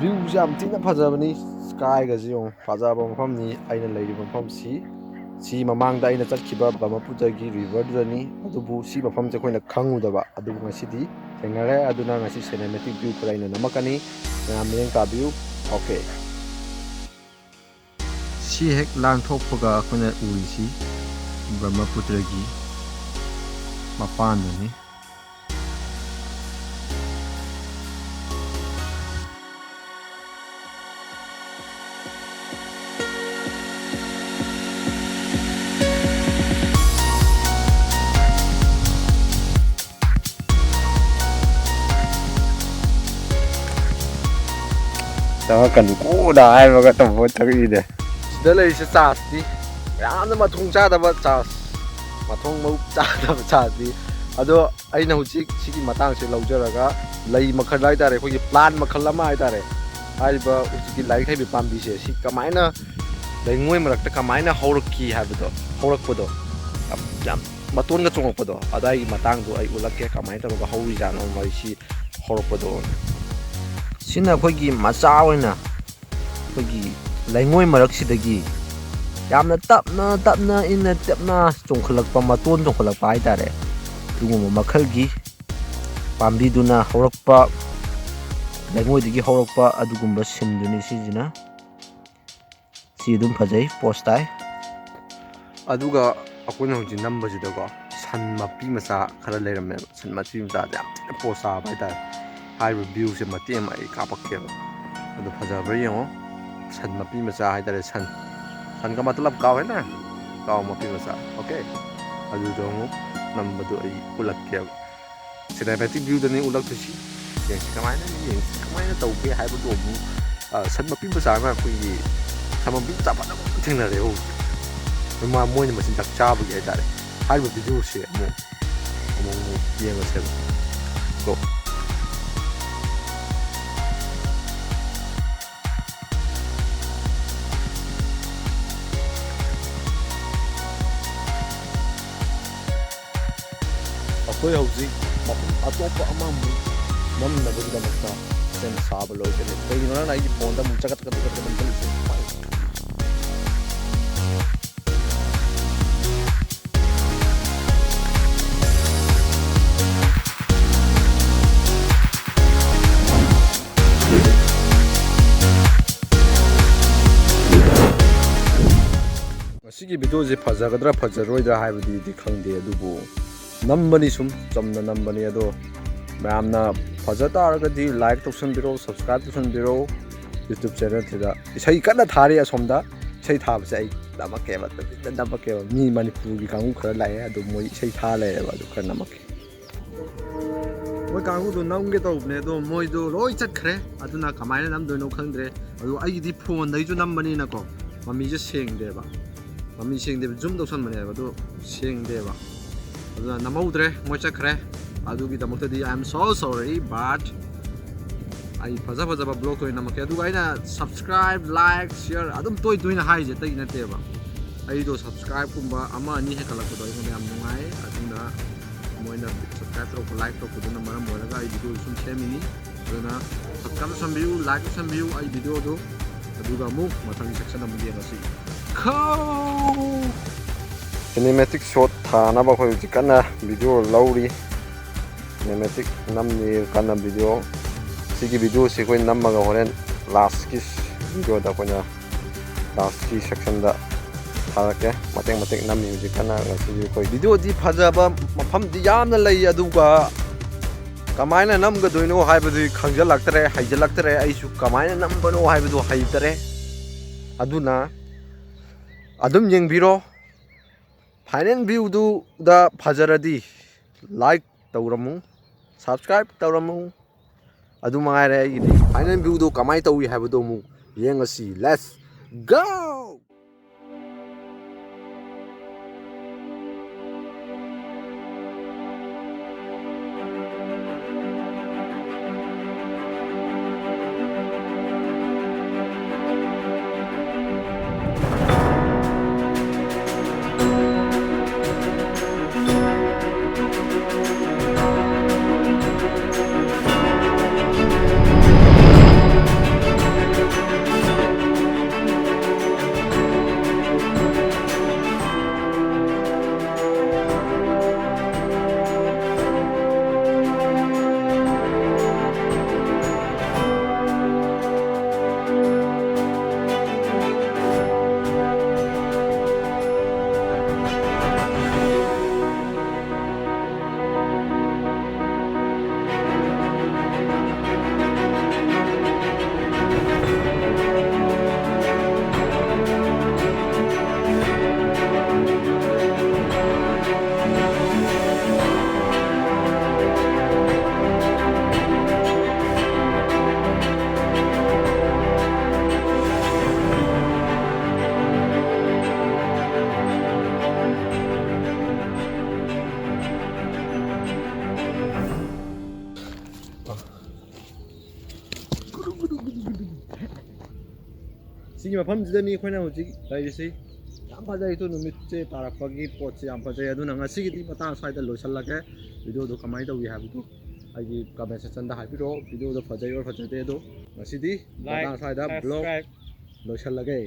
ꯚ꯭ꯌꯨꯁꯦ ꯌꯥꯝ ꯊꯤꯅ ꯐꯖꯕꯅꯤ ꯁ꯭ꯀꯥꯏꯒꯁꯦ ꯌꯦꯡꯉꯨ ꯐꯖꯕ ꯃꯐꯝꯅꯤ ꯑꯩꯅ ꯂꯩꯔꯤꯕ ꯃꯐꯝꯁꯤ ꯁꯤ ꯃꯃꯥꯡꯗ ꯑꯩꯅ ꯆꯠꯈꯤꯕ ꯕ꯭ꯔꯍ꯭ꯃꯄꯨꯇ꯭ꯔꯒꯤ ꯔꯤꯚꯔꯗꯨꯗꯅꯤ ꯑꯗꯨꯕꯨ ꯁꯤ ꯃꯐꯝꯁꯦ ꯑꯩꯈꯣꯏꯅ ꯈꯪꯉꯨꯗꯕ ꯑꯗꯨꯕꯨ ꯉꯁꯤꯗꯤ ꯊꯦꯡꯅꯔꯦ ꯑꯗꯨꯅ ꯉꯁꯤ ꯁꯤꯅꯦꯃꯦꯇꯤꯛ ꯚ꯭ꯌꯨ ꯈꯔ ꯑꯩꯅ ꯅꯝꯃꯛꯀꯅꯤ ꯃꯌꯥꯝ ꯃꯤꯠꯌꯦꯡ ꯇꯥꯕꯤꯌꯨ ꯑꯣꯀꯦ ꯁꯤ ꯍꯦꯛ ꯂꯥꯟꯊꯣꯛꯄꯒ ꯑꯩꯈꯣꯏꯅ ꯎꯔꯤꯁꯤ ꯕ꯭ꯔꯍ꯭ꯃꯄꯨꯇ꯭ꯔꯒꯤ ꯃꯄꯥꯟꯗꯨꯅꯤ ꯀꯅꯤ ꯀꯣꯗ ꯍꯥꯏꯕꯒ ꯇꯧꯕ ꯊꯛꯏꯅꯦ ꯁꯤꯗ ꯂꯩꯔꯤꯁꯦ ꯆꯥꯔꯖꯇꯤ ꯌꯥꯝꯅ ꯃꯊꯣꯡ ꯆꯥꯗꯕ ꯆꯥꯔꯖ ꯃꯊꯣꯡ ꯃꯔꯨꯞ ꯆꯥꯗꯕ ꯆꯥꯔꯖꯇꯤ ꯑꯗꯣ ꯑꯩꯅ ꯍꯧꯖꯤꯛ ꯁꯤꯒꯤ ꯃꯇꯥꯡꯁꯦ ꯂꯧꯖꯔꯒ ꯂꯩ ꯃꯈꯜ ꯍꯥꯏꯇꯥꯔꯦ ꯑꯩꯈꯣꯏꯒꯤ ꯄ꯭ꯂꯥꯟ ꯃꯈꯜ ꯑꯃ ꯍꯥꯏꯇꯥꯔꯦ ꯍꯥꯏꯔꯤꯕ ꯍꯧꯖꯤꯛꯀꯤ ꯂꯥꯏꯔꯤꯛ ꯍꯩꯕꯤ ꯄꯥꯝꯕꯤꯁꯦ ꯁꯤ ꯀꯃꯥꯏꯅ ꯂꯩꯉꯣꯏ ꯃꯔꯛꯇ ꯀꯃꯥꯏꯅ ꯍꯧꯔꯛꯈꯤ ꯍꯥꯏꯕꯗꯣ ꯍꯧꯔꯛꯄꯗꯣ ꯌꯥꯝ ꯃꯇꯣꯟꯒ ꯆꯣꯡꯉꯛꯄꯗꯣ ꯑꯗꯨꯒꯤ ꯃꯇꯥꯡꯗꯣ ꯑꯩ ꯎꯠꯂꯛꯀꯦ ꯀꯃꯥꯏꯅ ꯇꯧꯔꯒ ꯍꯧꯔꯤꯖꯥꯠꯅꯣ ꯃꯣꯏꯁꯤ ꯍꯧꯔꯛꯄꯗꯣ ꯁꯤꯅ ꯑꯩꯈꯣꯏꯒꯤ ꯃꯆꯥ ꯑꯣꯏꯅ ꯑꯩꯈꯣꯏꯒꯤ ꯂꯩꯉꯣꯏ ꯃꯔꯛꯁꯤꯗꯒꯤ ꯌꯥꯝꯅ ꯇꯞꯅ ꯏꯪꯅ ꯇꯞꯅ ꯆꯣꯡꯈꯠꯂꯛꯄ ꯃꯇꯣꯟ ꯆꯣꯡꯈꯠꯂꯛꯄ ꯍꯥꯏꯇꯥꯔꯦ ꯑꯗꯨꯒꯨꯝꯕ ꯃꯈꯜꯒꯤ ꯄꯥꯝꯕꯤꯗꯨꯅ ꯍꯧꯔꯛꯄ ꯂꯩꯉꯣꯏꯗꯒꯤ ꯍꯧꯔꯛꯄ ꯑꯗꯨꯒꯨꯝꯕ ꯁꯤꯟꯗꯨꯅꯤ ꯁꯤꯁꯤꯅ ꯁꯤ ꯑꯗꯨꯝ ꯐꯖꯩ ꯄꯣꯁ ꯇꯥꯏ ꯑꯗꯨꯒ ꯑꯩꯈꯣꯏꯅ ꯍꯧꯖꯤꯛ ꯅꯝꯕꯁꯤꯗꯀꯣ ꯁꯟ ꯃꯄꯤ ꯃꯆꯥ ꯈꯔ ꯂꯩꯔꯝꯃꯦꯕ ꯁꯟ ꯃꯄꯤ ꯃꯆꯥꯁꯦ ꯌꯥꯝ ꯊꯤꯅ ꯄꯣꯁ ꯇꯥꯕ ꯍꯥꯏꯇꯥꯔꯦ ꯍꯥꯏꯔꯤꯕ ꯚ꯭ꯌꯨꯁꯦ ꯃꯇꯦꯛ ꯑꯃ ꯑꯩ ꯀꯥꯞꯄꯛꯀꯦꯕ ꯑꯗꯨ ꯐꯖꯕ꯭ꯔꯥ ꯌꯦꯡꯉꯣ ꯁꯟ ꯃꯄꯤ ꯃꯆꯥ ꯍꯥꯏꯇꯥꯔꯦ ꯁꯟꯒ ꯃꯇꯂꯕ ꯀꯥꯎ ꯍꯦꯅ ꯀꯥꯎ ꯃꯄꯤ ꯃꯆꯥ ꯑꯣꯀꯦ ꯑꯗꯨꯗꯣ ꯑꯃꯨꯛ ꯅꯝꯕꯗꯣ ꯑꯩ ꯎꯠꯂꯛꯀꯦꯕ ꯁꯤꯅꯦꯃꯦꯇꯤꯛ ꯚ꯭ꯌꯨꯗꯅꯤ ꯎꯠꯂꯛꯇꯣꯏꯁꯤ ꯌꯦꯡꯁꯤ ꯀꯃꯥꯏꯅ ꯇꯧꯒꯦ ꯍꯥꯏꯕꯗꯣ ꯑꯃꯨꯛ ꯁꯟ ꯃꯄꯤ ꯃꯆꯥꯒ ꯑꯩꯈꯣꯏꯒꯤ ꯁꯟ ꯃꯄꯤ ꯃꯆꯥ ꯐꯖꯕ ꯊꯦꯡꯅꯔꯦ ꯍꯧꯖꯤꯛ ꯃꯣꯏꯅ ꯃꯆꯤꯟꯖꯥꯛ ꯆꯥꯕꯒꯤ ꯍꯥꯏꯇꯥꯔꯦ ꯍꯥꯏꯔꯤꯕ ꯚꯤꯗꯤꯑꯣꯁꯦ ꯑꯃꯨꯛ ꯌꯦꯡꯉꯁꯦꯕ ꯀꯣ ꯑꯩꯈꯣꯏ ꯍꯧꯖꯤꯛ ꯃꯐꯝ ꯑꯇꯣꯞꯄ ꯑꯃꯃꯨꯛ ꯅꯝꯅꯕꯒꯤꯗꯃꯛꯇ ꯁꯦꯝ ꯁꯥꯕ ꯂꯣꯏꯒꯅꯤ ꯀꯩꯒꯤꯅꯣ ꯅꯪꯅ ꯑꯩꯒꯤ ꯐꯣꯟꯗ ꯑꯃꯨꯛ ꯆꯒꯠ ꯅꯝꯁꯤꯜꯂꯤꯁꯦ ꯃꯁꯤꯒꯤ ꯚꯤꯗꯤꯑꯣꯁꯦ ꯐꯖꯒꯗ꯭ꯔꯥ ꯐꯖꯔꯣꯏꯗ꯭ꯔꯥ ꯍꯥꯏꯕꯗꯤ ꯈꯪꯗꯦ ꯑꯗꯨꯕꯨ ꯅꯝꯕꯅꯤ ꯁꯨꯝ ꯆꯝꯅ ꯅꯝꯕꯅꯤ ꯑꯗꯣ ꯃꯌꯥꯝꯅ ꯐꯖ ꯇꯥꯔꯒꯗꯤ ꯂꯥꯏꯛ ꯇꯧꯁꯟꯕꯤꯔꯣ ꯁꯕꯁꯀ꯭ꯔꯥꯏब ꯇꯧꯁꯟꯕꯤꯔꯣ ꯌꯨꯇ꯭ꯌꯨꯕ ꯆꯦꯅꯦꯜꯁꯤꯗ ꯏꯁꯩ ꯀꯟꯅ ꯊꯥꯔꯤ ꯑꯁꯣꯝꯗ ꯏꯁꯩ ꯊꯥꯕꯁꯦ ꯑꯩ ꯅꯝꯃꯛꯀꯦꯕ ꯃꯤ ꯃꯅꯤꯄꯨꯔꯒꯤ ꯀꯥꯡꯕꯨ ꯈꯔ ꯂꯥꯛꯑꯦ ꯑꯗꯨ ꯃꯣꯏ ꯏꯁꯩ ꯊꯥ ꯂꯩꯔꯦꯕ ꯑꯗꯨ ꯈꯔ ꯅꯝꯃꯛꯀꯦ ꯃꯣꯏ ꯀꯥꯡꯕꯨꯗꯣ ꯅꯝꯒꯦ ꯇꯧꯕꯅꯦ ꯑꯗꯣ ꯃꯣꯏꯗꯣ ꯂꯣꯏ ꯆꯠꯈ꯭ꯔꯦ ꯑꯗꯨꯅ ꯀꯃꯥꯏꯅ ꯅꯝꯗꯣꯏꯅꯣ ꯈꯪꯗ꯭ꯔꯦ ꯑꯗꯣ ꯑꯩꯒꯤꯗꯤ ꯐꯣꯟꯗꯒꯤꯁꯨ ꯅꯝꯕꯅꯤꯅꯀꯣ ꯃꯃꯤꯁꯦ ꯁꯦꯡꯗꯦꯕ ꯃꯃꯤ ꯁꯦꯡꯗꯦꯕ ꯖꯨꯝ ꯇꯧꯁꯟꯕꯅꯦꯕ ꯑꯗꯣ ꯁꯦꯡꯗꯦꯕ ꯑꯗꯨꯅ ꯅꯝꯍꯧꯗ꯭ꯔꯦ ꯃꯣꯏ ꯆꯠꯈ꯭ꯔꯦ ꯑꯗꯨꯒꯤꯗꯃꯛꯇꯗꯤ ꯑꯥꯏ ꯑꯦꯝ ꯁꯣ ꯁꯣꯔꯤ ꯕꯠ ꯑꯩ ꯐꯖꯕ ꯕ꯭ꯂꯣꯛ ꯑꯣꯏꯅ ꯅꯝꯃꯛꯀꯦ ꯑꯗꯨꯒ ꯑꯩꯅ ꯁꯕꯁꯀ꯭ꯔꯥꯏब ꯂꯥꯏꯛ ꯁꯤꯌꯔ ꯑꯗꯨꯝ ꯇꯣꯏꯅ ꯍꯥꯏꯔꯤꯁꯦ ꯑꯇꯩ ꯅꯠꯇꯦꯕ ꯑꯩꯗꯣ ꯁꯕꯁꯀ꯭ꯔꯥꯏꯕꯀꯨꯝꯕ ꯑꯃ ꯑꯅꯤ ꯍꯦꯟꯒꯠꯂꯛꯄꯗꯣ ꯑꯩꯉꯣꯟꯗ ꯌꯥꯝ ꯅꯨꯡꯉꯥꯏ ꯑꯗꯨꯅ ꯃꯣꯏꯅ ꯁꯕꯁꯀ꯭ꯔꯥꯏब ꯇꯧꯔꯛꯄ ꯂꯥꯏꯛ ꯇꯧꯔꯛꯄꯗꯨꯅ ꯃꯔꯝ ꯑꯣꯏꯔꯒ ꯑꯩ ꯚꯤꯗꯤꯑꯣ ꯁꯨꯝ ꯁꯦꯝꯃꯤꯅꯤ ꯑꯗꯨꯅ ꯁꯕꯁꯀ꯭ꯔꯥꯏब ꯇꯧꯁꯟꯕꯤꯌꯨ ꯂꯥꯏꯛ ꯇꯧꯁꯟꯕꯤꯌꯨ ꯑꯩ ꯚꯤꯗꯤꯑꯣꯗꯣ ꯑꯗꯨꯒ ꯑꯃꯨꯛ ꯃꯊꯪꯒꯤ ꯁꯦꯛꯁꯟ ꯑꯃꯨꯛ ꯌꯦꯡꯉꯁꯤ ꯁꯤꯅꯦꯃꯦꯇꯤꯛ ꯁꯣꯠ ꯊꯥꯅꯕ ꯑꯩꯈꯣꯏ ꯍꯧꯖꯤꯛ ꯀꯟꯅ ꯚꯤꯗꯤꯑꯣ ꯂꯧꯔꯤ ꯁꯤꯅꯦꯃꯦꯇꯤꯛ ꯅꯝꯅꯤ ꯀꯟꯅ ꯚꯤꯗꯤꯑꯣ ꯁꯤꯒꯤ ꯚꯤꯗꯤꯑꯣꯁꯤ ꯑꯩꯈꯣꯏ ꯅꯝꯃꯒ ꯍꯣꯔꯦꯟ ꯂꯥꯁꯀꯤ ꯚꯤꯗꯤꯑꯣꯗ ꯑꯩꯈꯣꯏꯅ ꯂꯥꯁꯀꯤ ꯁꯦꯛꯁꯟꯗ ꯊꯥꯔꯛꯀꯦ ꯃꯇꯦꯛ ꯅꯝꯃꯤ ꯍꯧꯖꯤꯛ ꯀꯟꯅ ꯉꯁꯤꯗꯤ ꯑꯩꯈꯣꯏ ꯚꯤꯗꯤꯑꯣꯗꯤ ꯐꯖꯕ ꯃꯐꯝꯗꯤ ꯌꯥꯝꯅ ꯂꯩ ꯑꯗꯨꯒ ꯀꯃꯥꯏꯅ ꯅꯝꯒꯗꯣꯏꯅꯣ ꯍꯥꯏꯕꯗꯨ ꯈꯪꯖꯤꯜꯂꯛꯇ꯭ꯔꯦ ꯍꯩꯖꯤꯜꯂꯛꯇ꯭ꯔꯦ ꯑꯩꯁꯨ ꯀꯃꯥꯏꯅ ꯅꯝꯕꯅꯣ ꯍꯥꯏꯕꯗꯨ ꯍꯩꯇ꯭ꯔꯦ ꯑꯗꯨꯅ ꯑꯗꯨꯝ ꯌꯦꯡꯕꯤꯔꯣ ꯐꯥꯏꯅꯦꯜ ꯚ꯭ꯌꯨꯗꯨꯗ ꯐꯖꯔꯗꯤ ꯂꯥꯏꯛ ꯇꯧꯔꯝꯃꯨ ꯁꯕꯁꯀ꯭ꯔꯥꯏꯕ ꯇꯧꯔꯝꯃꯨ ꯑꯗꯨ ꯃꯉꯥꯏꯔꯦ ꯑꯩꯒꯤꯗꯤ ꯐꯥꯏꯅꯦꯜ ꯚ꯭ꯌꯨꯗꯣ ꯀꯃꯥꯏꯅ ꯇꯧꯏ ꯍꯥꯏꯕꯗꯣ ꯑꯃꯨꯛ ꯌꯦꯡꯉꯁꯤ ꯂꯦꯠꯁ ꯒꯣ ꯁꯤꯒꯤ ꯃꯐꯝꯁꯤꯗꯅꯤ ꯑꯩꯈꯣꯏꯅ ꯍꯧꯖꯤꯛ ꯂꯩꯔꯤꯁꯤ ꯌꯥꯝ ꯐꯖꯩ ꯅꯨꯃꯤꯠꯁꯦ ꯇꯥꯔꯛꯄꯒꯤ ꯄꯣꯠꯁꯦ ꯌꯥꯝ ꯐꯖꯩ ꯑꯗꯨꯅ ꯉꯁꯤꯒꯤꯗꯤ ꯃꯇꯥꯡ ꯁ꯭ꯋꯥꯏꯗ ꯂꯣꯏꯁꯤꯜꯂꯒꯦ ꯚꯤꯗꯤꯑꯣꯗꯣ ꯀꯃꯥꯏꯅ ꯇꯧꯏ ꯍꯥꯏꯕꯗꯨ ꯑꯩꯒꯤ ꯀꯃꯦꯟ ꯁꯦꯛꯁꯟꯗ ꯍꯥꯏꯕꯤꯔꯛꯑꯣ ꯚꯤꯗꯤꯑꯣꯗꯣ ꯐꯖꯩ ꯑꯣꯔ ꯐꯖꯗꯦ ꯑꯗꯣ ꯉꯁꯤꯗꯤ ꯃꯇꯥꯡ ꯁ꯭ꯋꯥꯏꯗ ꯕ꯭ꯂꯣꯛ ꯂꯣꯏꯁꯤꯜꯂꯒꯦ